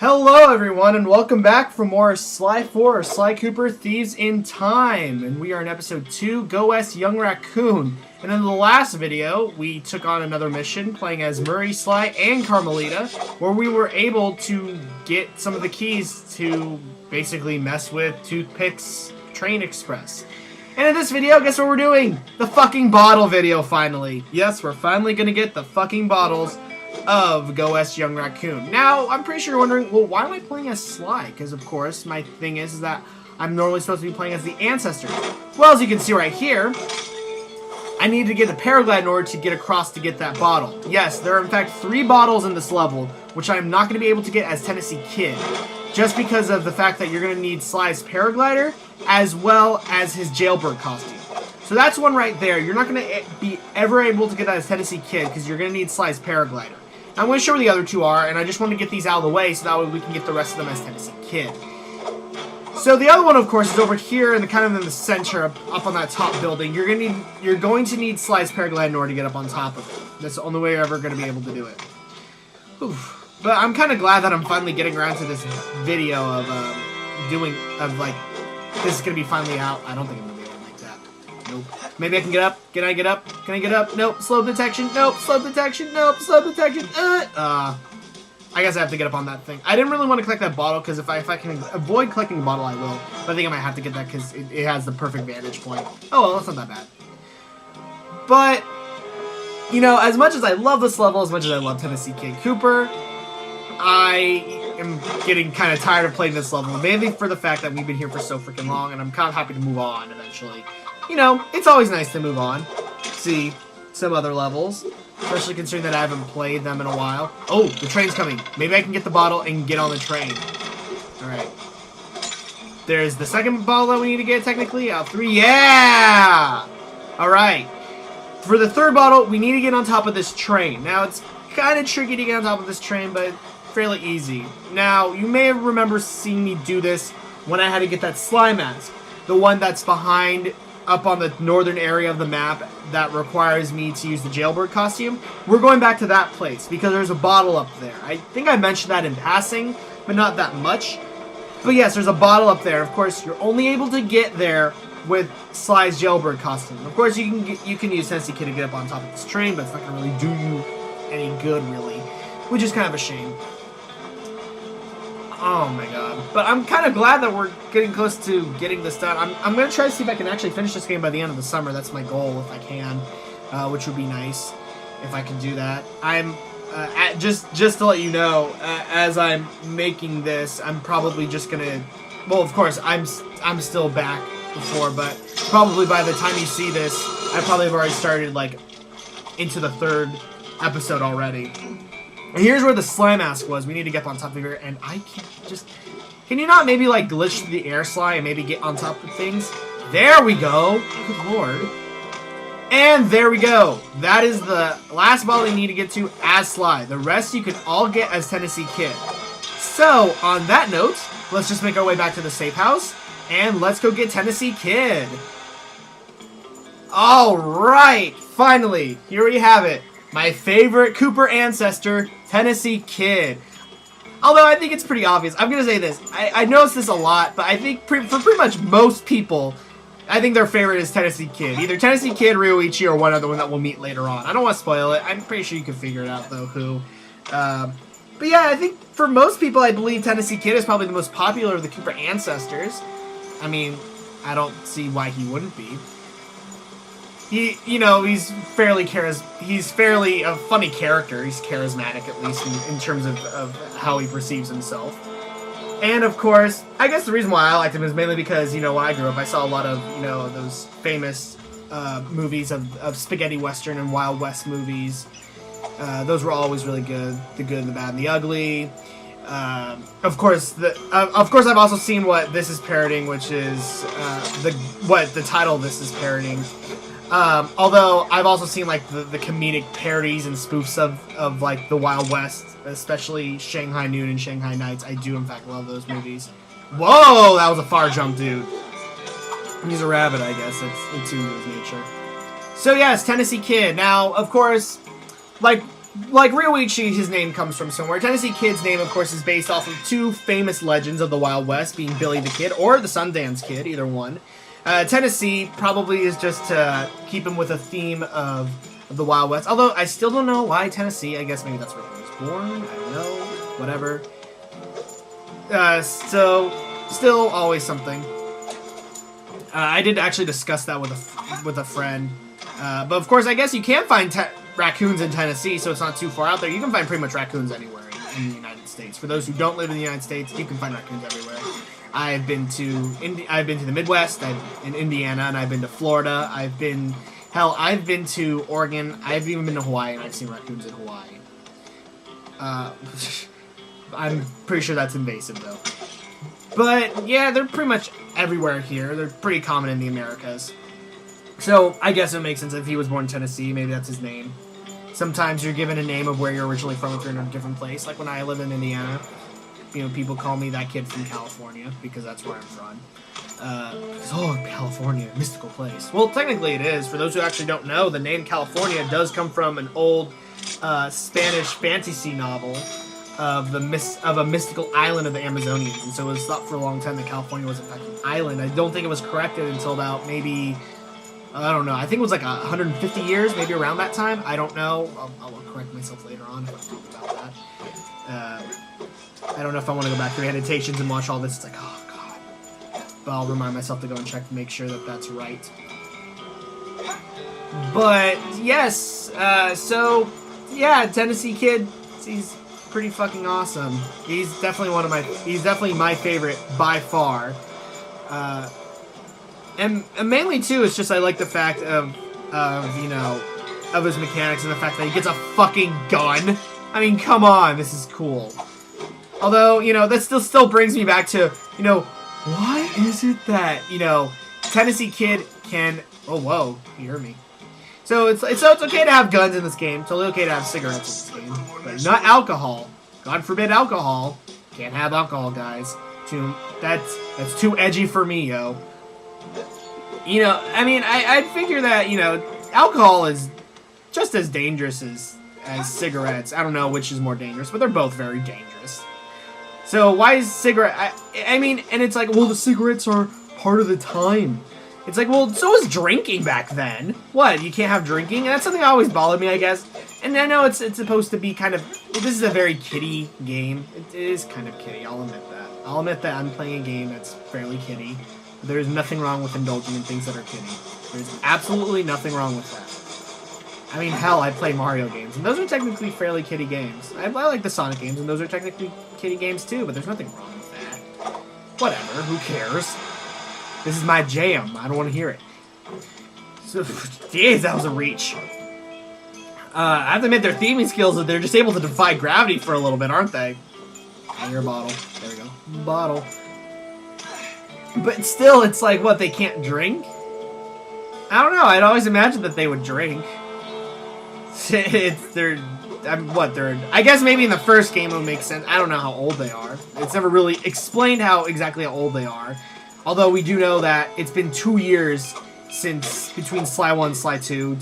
Hello everyone and welcome back for more Sly 4 or Sly Cooper Thieves in Time. And we are in episode 2, Go West Young Raccoon. And in the last video, we took on another mission playing as Murray, Sly, and Carmelita, where we were able to get some of the keys to basically mess with Toothpick's Train Express. And in this video, guess what we're doing? The fucking bottle video finally. Yes, we're finally gonna get the fucking bottles of Go West Young Raccoon. Now, I'm pretty sure you're wondering, well, why am I playing as Sly? Because, of course, my thing is that I'm normally supposed to be playing as the ancestor. Well, as you can see right here, I need to get the paraglide in order to get across to get that bottle. Yes, there are, in fact, 3 bottles in this level, which I'm not going to be able to get as Tennessee Kid, just because of the fact that you're going to need Sly's paraglider, as well as his jailbird costume. So that's one right there. You're not going to be ever able to get that as Tennessee Kid, because you're going to need Sly's paraglider. I'm going to show where the other 2 are, and I just want to get these out of the way so that way we can get the rest of them as Tennessee Kid. So the other one, of course, is over here in the kind of in the center, up on that top building. You're going to need Sly's paraglide in order to get up on top of it. That's the only way you're ever going to be able to do it. Oof. But I'm kind of glad that I'm finally getting around to this video of like, this is going to be finally out. I don't think I'm going to be able to make that. Nope. Maybe I can get up. Can I get up? Can I get up? Nope. Slow detection. Nope. Slow detection. Nope. Slow detection. I guess I have to get up on that thing. I didn't really want to collect that bottle because if I can avoid collecting the bottle, I will. But I think I might have to get that because it has the perfect vantage point. Oh, well, that's not that bad. But, you know, as much as I love this level, as much as I love Tennessee Kid Cooper, I am getting kind of tired of playing this level, mainly for the fact that we've been here for so freaking long, and I'm kind of happy to move on eventually. You know, it's always nice to move on, see some other levels, especially considering that I haven't played them in a while. Oh, the train's coming. Maybe I can get the bottle and get on the train. Alright. There's the second bottle that we need to get, technically. 3. Yeah! Alright. For the third bottle, we need to get on top of this train. Now, it's kind of tricky to get on top of this train, but fairly easy. Now, you may remember seeing me do this when I had to get that Sly mask. The one that's behind, up on the northern area of the map that requires me to use the jailbird costume. We're going back to that place because there's a bottle up there. I think I mentioned that in passing, but not that much. But yes, there's a bottle up there. Of course, you're only able to get there with Sly's jailbird costume. Of course, you can use Tennessee Kid to get up on top of this train, but it's not going to really do you any good, really, which is kind of a shame. Oh my god. But I'm kind of glad that we're getting close to getting this done. I'm going to try to see if I can actually finish this game by the end of the summer. That's my goal, if I can, which would be nice if I can do that. I'm just to let you know, as I'm making this, I'm probably just going to... Well, of course, I'm still back before, but probably by the time you see this, I probably have already started, like, into the 3rd episode already. And here's where the Sly mask was. We need to get up on top of here, and I can't just... Can you not maybe, like, glitch through the air, Sly, and maybe get on top of things? There we go! Good lord. And there we go. That is the last bottle you need to get to as Sly. The rest you can all get as Tennessee Kid. So, on that note, let's just make our way back to the safe house, and let's go get Tennessee Kid. Alright! Finally! Here we have it. My favorite Cooper ancestor, Tennessee Kid. Although I think it's pretty obvious. I'm going to say this. I notice this a lot, but I think for pretty much most people, I think their favorite is Tennessee Kid. Either Tennessee Kid, Ryoichi, or one other one that we'll meet later on. I don't want to spoil it. I'm pretty sure you can figure it out, though, who. But yeah, I think for most people, I believe Tennessee Kid is probably the most popular of the Cooper ancestors. I mean, I don't see why he wouldn't be. You know, he's fairly a funny character. He's charismatic, at least, in terms of how he perceives himself. And, of course, I guess the reason why I liked him is mainly because, you know, when I grew up, I saw a lot of, you know, those famous movies of spaghetti western and Wild West movies. Those were always really good. The Good, the Bad, and the Ugly. Of course, I've also seen what this is parroting, which is what the title of this is parroting. Although I've also seen like the comedic parodies and spoofs of like the Wild West, especially Shanghai Noon and Shanghai Nights. I do in fact love those movies. Whoa, that was a far jump, dude. He's a rabbit, I guess. It's in tune with his nature. So yes, Tennessee Kid. Now, of course, like like Ryoichi, his name comes from somewhere. Tennessee Kid's name, of course, is based off of two famous legends of the Wild West, being Billy the Kid or the Sundance Kid, either one. Tennessee probably is just to keep him with a theme of the Wild West. Although, I still don't know why Tennessee. I guess maybe that's where he was born. I don't know. Whatever. So, still always something. I did actually discuss that with a friend. But of course, I guess you can find raccoons in Tennessee, so it's not too far out there. You can find pretty much raccoons anywhere in the United States. For those who don't live in the United States, you can find raccoons everywhere. I've been to the Midwest, in Indiana, and I've been to Florida. I've been to Oregon. I've even been to Hawaii, and I've seen raccoons in Hawaii. I'm pretty sure that's invasive, though. But, yeah, they're pretty much everywhere here. They're pretty common in the Americas. So, I guess it makes sense if he was born in Tennessee, maybe that's his name. Sometimes you're given a name of where you're originally from if you're in a different place. Like when I live in Indiana, you know, people call me that kid from California because that's where I'm from. Oh, California, mystical place. Well, technically it is. For those who actually don't know, the name California does come from an old Spanish fantasy novel of a mystical island of the Amazonians. And so it was thought for a long time that California was in fact an island. I don't think it was corrected until about maybe... I don't know. I think it was like 150 years, maybe around that time. I don't know. I'll correct myself later on if I talk about that. I don't know if I want to go back through annotations and watch all this. It's like, oh, God. But I'll remind myself to go and check to make sure that that's right. But, yes. So, yeah, Tennessee Kid, he's pretty fucking awesome. He's definitely my favorite by far. And mainly, too, it's just I like the fact of his mechanics and the fact that he gets a fucking gun. I mean, come on, this is cool. Although, that still brings me back to, why is it that, Tennessee Kid can... Oh, whoa, you heard me. So it's okay to have guns in this game. Totally okay to have cigarettes in this game. But not alcohol. God forbid alcohol. Can't have alcohol, guys. That's too edgy for me, yo. I mean, I figure that, alcohol is just as dangerous as cigarettes. I don't know which is more dangerous, but they're both very dangerous. So why is cigarette... I mean, and it's like, well, the cigarettes are part of the time. It's like, well, so was drinking back then. What, you can't have drinking? And that's something that always bothered me, I guess. And I know it's supposed to be kind of... This is a very kiddie game. It is kind of kiddie, I'll admit that. I'll admit that I'm playing a game that's fairly kiddie. There's nothing wrong with indulging in things that are kiddie. There's absolutely nothing wrong with that. I mean, hell, I play Mario games, and those are technically fairly kiddie games. I like the Sonic games, and those are technically kiddie games too, but there's nothing wrong with that. Whatever, who cares? This is my jam. I don't want to hear it. So, jeez, that was a reach. I have to admit, their theming skills, they're just able to defy gravity for a little bit, aren't they? And your bottle. There we go. Bottle. But still, it's like, what, they can't drink? I don't know, I'd always imagined that they would drink. I guess maybe in the first game it would make sense. I don't know how old they are. It's never really explained exactly how old they are. Although we do know that it's been 2 years since between Sly 1 and Sly 2.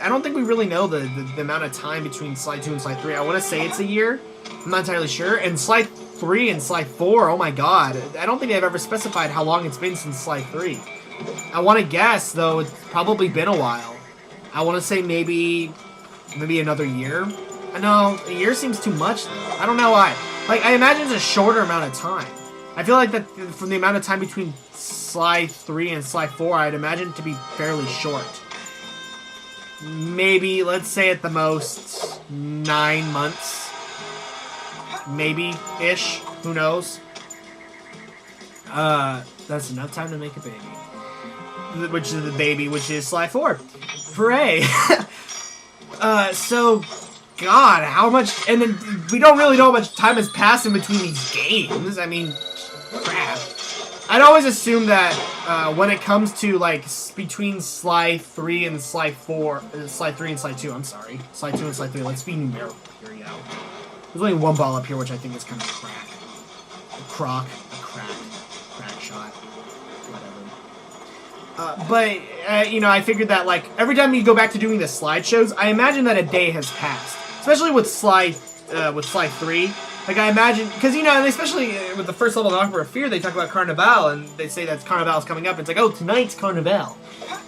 I don't think we really know the amount of time between Sly 2 and Sly 3. I want to say it's a year. I'm not entirely sure. And Sly 3 and Sly 4, oh my god. I don't think they've ever specified how long it's been since Sly 3. I want to guess, though, it's probably been a while. I want to say maybe another year. No, a year seems too much, though. I don't know why. Like, I imagine it's a shorter amount of time. I feel like that from the amount of time between Sly 3 and Sly 4, I'd imagine it to be fairly short. Maybe, let's say at the most, 9 months. Maybe-ish. Who knows? That's enough time to make a baby. Which is the baby, which is Sly 4. Hooray! So, God, how much... And then we don't really know how much time has passed in between these games. I mean, crap. I'd always assume that when it comes to, like, between Sly 3 and Sly 4... Sly 3 and Sly 2, I'm sorry. Sly 2 and Sly 3, let's be numerical. Here we go. There's only one ball up here, which I think is kind of crack. Crack shot. Whatever. But I figured that, like, every time you go back to doing the slideshows, I imagine that a day has passed. especially with Sly 3. Like, I imagine, because, you know, and especially with the first level of Opera of Fear, they talk about Carnival, and they say that Carnival's coming up. It's like, oh, tonight's Carnival.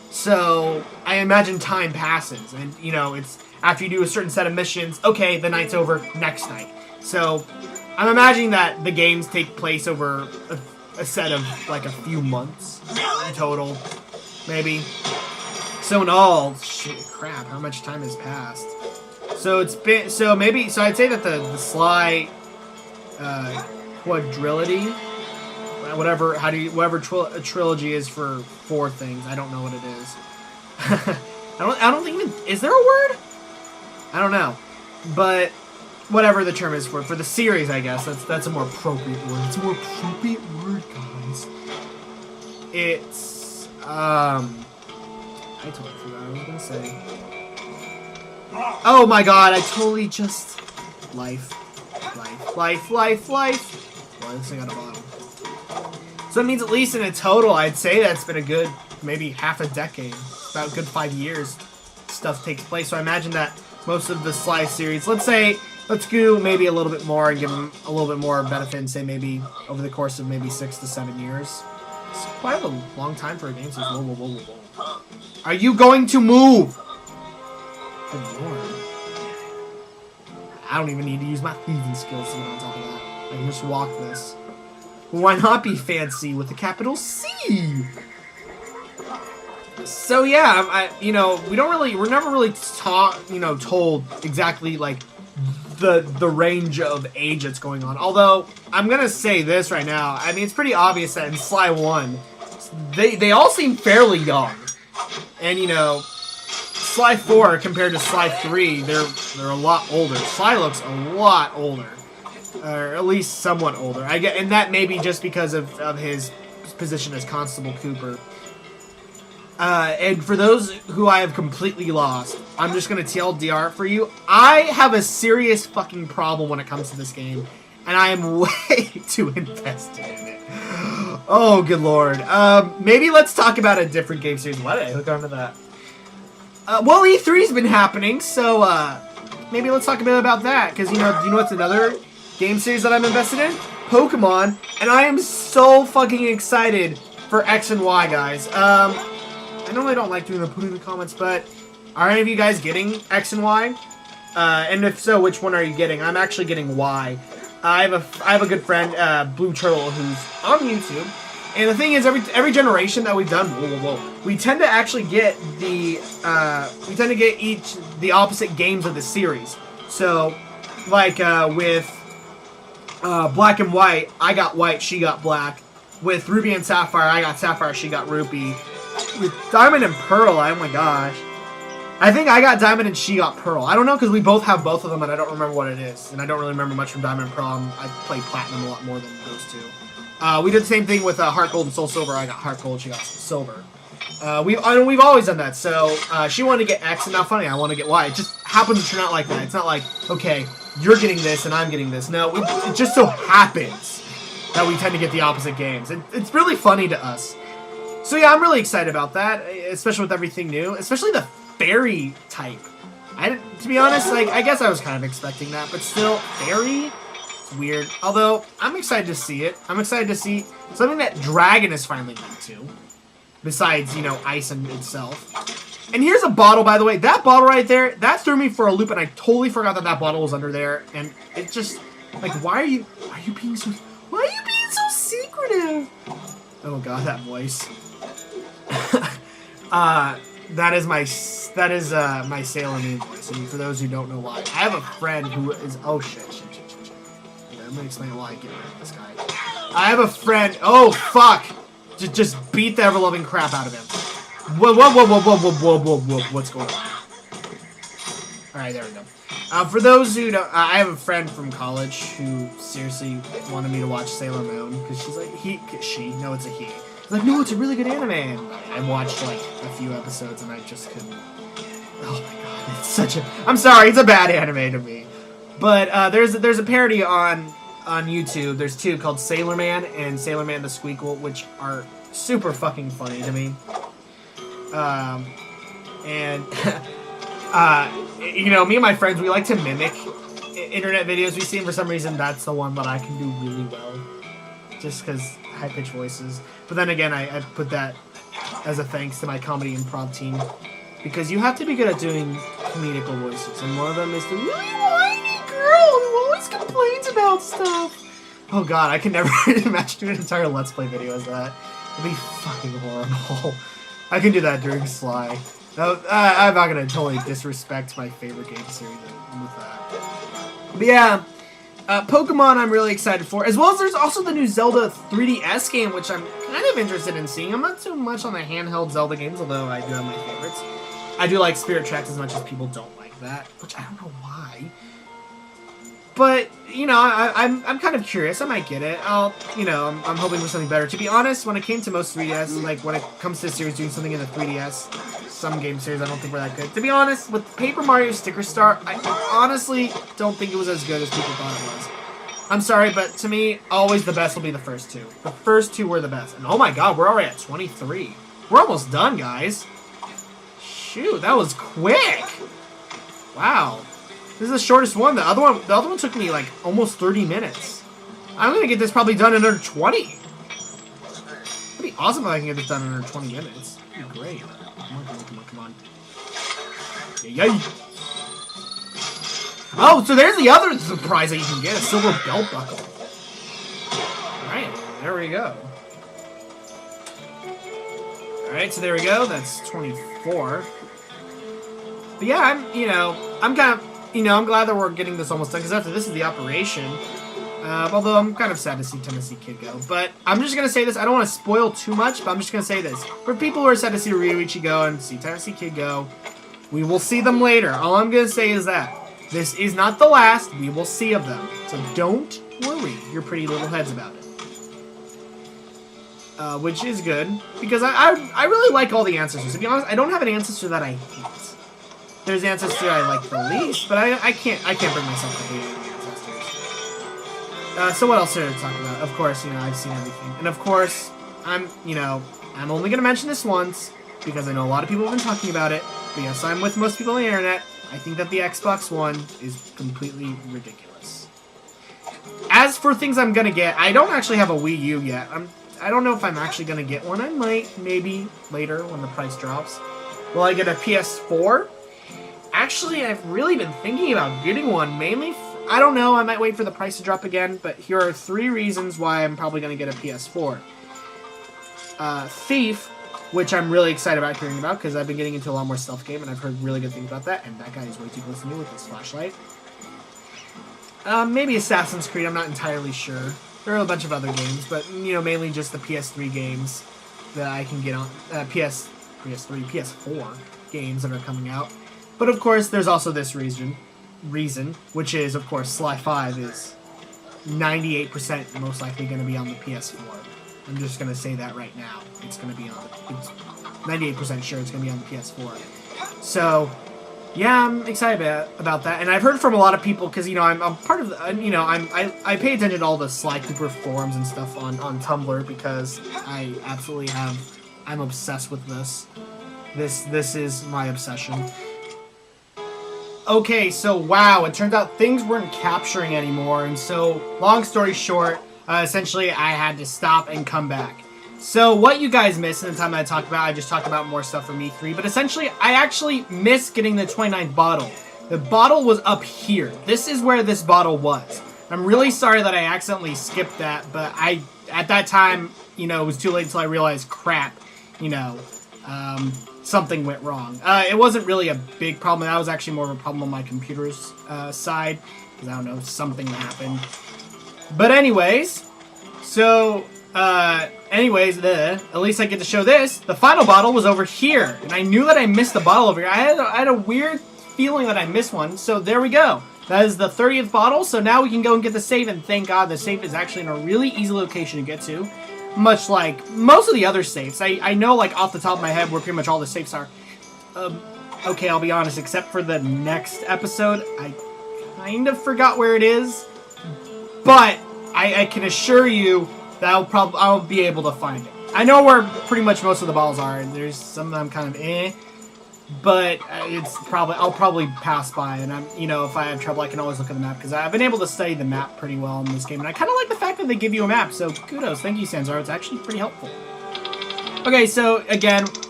So, I imagine time passes, and, you know, it's after you do a certain set of missions, okay, the night's over, next night. So, I'm imagining that the games take place over a set of, like, a few months in total, maybe. So, in all, shit, crap, how much time has passed? So, it's been, so I'd say that the Sly, quadrilogy, whatever, a trilogy is for 4 things. I don't know what it is. I don't think, is there a word? I don't know. But, whatever the term is for the series, I guess, that's a more appropriate word. It's a more appropriate word, guys. It's, I totally forgot what I was gonna say. Oh my god, I totally just... Life. Well, this thing got a bottom. So that means at least in a total, I'd say that's been a good, maybe half a decade. About a good 5 years stuff takes place. So I imagine that most of the Sly series, let's go maybe a little bit more and give them a little bit more benefit and say maybe over the course of maybe 6 to 7 years. It's quite a long time for a game series. Whoa. Are you going to move? Good lord. I don't even need to use my thieving skills to get on top of that. I can just walk this. Why not be fancy with a capital C? So yeah, you know, we're never really told exactly like the range of age that's going on. Although I'm gonna say this right now, I mean it's pretty obvious that in Sly 1, they all seem fairly young, and you know, Sly 4 compared to Sly 3, they're a lot older. Sly looks a lot older, or at least somewhat older. And that may be just because of his position as Constable Cooper. And for those who I have completely lost, I'm just going to TLDR it for you. I have a serious fucking problem when it comes to this game, and I am way too invested in it. Oh, good lord. Maybe let's talk about a different game series. Why did I hook onto that? Well, E3's been happening, so maybe let's talk a bit about that, because you know what's another game series that I'm invested in? Pokemon, and I am so fucking excited for X and Y, guys. I normally don't like doing the put in the comments, but are any of you guys getting X and Y? And if so, which one are you getting? I'm actually getting Y. I have a good friend, Blue Turtle, who's on YouTube. And the thing is, every generation that we've done, we tend to actually get the the opposite games of the series. So, like with Black and White, I got White, she got Black. With Ruby and Sapphire, I got Sapphire, she got Ruby. With Diamond and Pearl, oh my gosh, I think I got Diamond and she got Pearl. I don't know because we both have both of them, and I don't remember what it is, and I don't really remember much from Diamond and Pearl. I played Platinum a lot more than those two. We did the same thing with Heart Gold and Soul Silver. I got Heart Gold, she got Silver. We've always done that. So she wanted to get X, and now funny, I want to get Y. It just happens to turn out like that. It's not like, okay, you're getting this and I'm getting this. No, it just so happens that we tend to get the opposite games. It's really funny to us. So yeah, I'm really excited about that, especially with everything new, especially the fairy type. To be honest, like I guess I was kind of expecting that, but still, fairy. It's weird. Although, I'm excited to see it. I'm excited to see something that Dragon is finally linked to. Besides, you know, Ice in itself. And here's a bottle, by the way. That bottle right there, that threw me for a loop, and I totally forgot that that bottle was under there. And it just, like, why are you being so secretive? Oh god, that voice. That is my Sailor Moon voice. And for those who don't know why, I have a friend who is, oh shit. I'm gonna explain why I get rid of this guy. I have a friend. Oh fuck! Just beat the ever-loving crap out of him. Whoa! What's going on? All right, there we go. For those who don't, I have a friend from college who seriously wanted me to watch Sailor Moon because she's like it's a he. He's like, no, it's a really good anime. And I watched like a few episodes and I just couldn't. Oh my god, it's such a. I'm sorry, it's a bad anime to me. But there's a parody on YouTube. There's two called Sailor Man and Sailor Man the Squeakle, which are super fucking funny to me. And You know, me and my friends, we like to mimic internet videos we see, and for some reason that's the one that I can do really well. Just because high-pitched voices. But then again, I put that as a thanks to my comedy improv team. Because you have to be good at doing comedical voices, and one of them is the really whiny girl who always complains about stuff. Oh god, I can never imagine doing an entire Let's Play video as that. It'd be fucking horrible. I can do that during Sly. No, I'm not gonna totally disrespect my favorite game series with that. But yeah, Pokemon I'm really excited for, as well as there's also the new Zelda 3DS game, which I'm kind of interested in seeing. I'm not too much on the handheld Zelda games, although I do have my favorites. I do like Spirit Tracks as much as people don't like that, which I don't know why. But, you know, I'm kind of curious. I might get it. You know, I'm hoping for something better. To be honest, when it came to most 3DS, like, when it comes to the series doing something in the 3DS, some game series I don't think were that good. To be honest, with Paper Mario Sticker Star, I honestly don't think it was as good as people thought it was. I'm sorry, but to me, always the best will be the first two. The first two were the best. And oh my god, we're already at 23. We're almost done, guys. Shoot, that was quick! Wow. This is the shortest one. The other one took me like almost 30 minutes. I'm gonna get this probably done in under 20. It'd be awesome if I can get this done in under 20 minutes. That'd be great. Come on, come on, come on, come on. Yay! Oh, so there's the other surprise that you can get, a silver belt buckle. Alright, there we go. Alright, so there we go. That's 24. But yeah, I'm glad that we're getting this almost done, because after this is the operation. Although I'm kind of sad to see Tennessee Kid go. But I'm just going to say this. I don't want to spoil too much, but I'm just going to say this. For people who are sad to see Ryuichi go and see Tennessee Kid go, we will see them later. All I'm going to say is that this is not the last. We will see of them. So don't worry your pretty little heads about it. Which is good, because I really like all the ancestors. To be honest, I don't have an ancestor that I hate. There's the ancestor I like the least, but I can't bring myself to hate any ancestors. So what else should I talk about? Of course, I've seen everything. And of course, I'm only going to mention this once, because I know a lot of people have been talking about it. But yes, I'm with most people on the internet. I think that the Xbox One is completely ridiculous. As for things I'm going to get, I don't actually have a Wii U yet. I don't know if I'm actually going to get one. I might, maybe, later when the price drops. Will I get a PS4? Actually, I've really been thinking about getting one, mainly, I don't know, I might wait for the price to drop again, but here are 3 reasons why I'm probably going to get a PS4. Thief, which I'm really excited about hearing about, because I've been getting into a lot more stealth game, and I've heard really good things about that, and that guy is way too close to me with his flashlight. Maybe Assassin's Creed, I'm not entirely sure. There are a bunch of other games, but, mainly just the PS3 games that I can get on, PS4 games that are coming out. But of course, there's also this reason, which is, of course, Sly 5 is 98% most likely going to be on the PS4. I'm just going to say that right now. It's going to be on, it's 98% sure it's going to be on the PS4. So, yeah, I'm excited about that. And I've heard from a lot of people, because, I'm part of the, I pay attention to all the Sly Cooper forums and stuff on Tumblr, because I absolutely I'm obsessed with this. This is my obsession. Okay, so wow, it turns out things weren't capturing anymore, and so, long story short, essentially I had to stop and come back. So what you guys missed in the time that I talked about, I just talked about more stuff from E3, but essentially I actually missed getting the 29th bottle. The bottle was up here. This is where this bottle was. I'm really sorry that I accidentally skipped that, but at that time, it was too late until I realized, crap, something went wrong. It wasn't really a big problem. That was actually more of a problem on my computer's side, because I don't know, something happened. But anyways, so, at least I get to show this. The final bottle was over here, and I knew that I missed the bottle over here. I had a weird feeling that I missed one, so there we go. That is the 30th bottle, so now we can go and get the safe, and thank God the safe is actually in a really easy location to get to. Much like most of the other safes. I know, like, off the top of my head where pretty much all the safes are. Okay, I'll be honest, except for the next episode, I kind of forgot where it is. But I can assure you that I'll be able to find it. I know where pretty much most of the balls are, and there's some of them kind of but I'll probably pass by, and if I have trouble, I can always look at the map, because I've been able to study the map pretty well in this game, and I kind of like the fact that they give you a map, so kudos. Thank you, Sanzaro. It's actually pretty helpful. Okay, so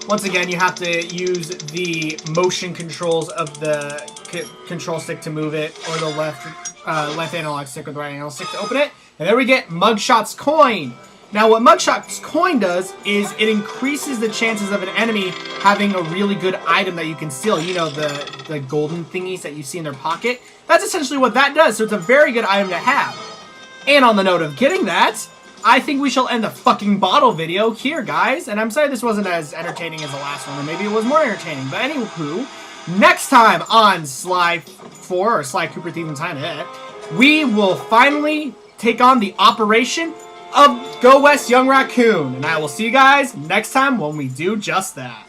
once again, you have to use the motion controls of the control stick to move it, or the left analog stick or the right analog stick to open it, and there we get Mugshot's Coin. Now, what Mugshot's Coin does is it increases the chances of an enemy having a really good item that you can steal. You know, the golden thingies that you see in their pocket? That's essentially what that does, so it's a very good item to have. And on the note of getting that, I think we shall end the fucking bottle video here, guys. And I'm sorry this wasn't as entertaining as the last one, or maybe it was more entertaining. But anywho, next time on Sly 4, or Sly Cooper Thieves in Time, we will finally take on the operation of Go West Young Raccoon. And I will see you guys next time when we do just that.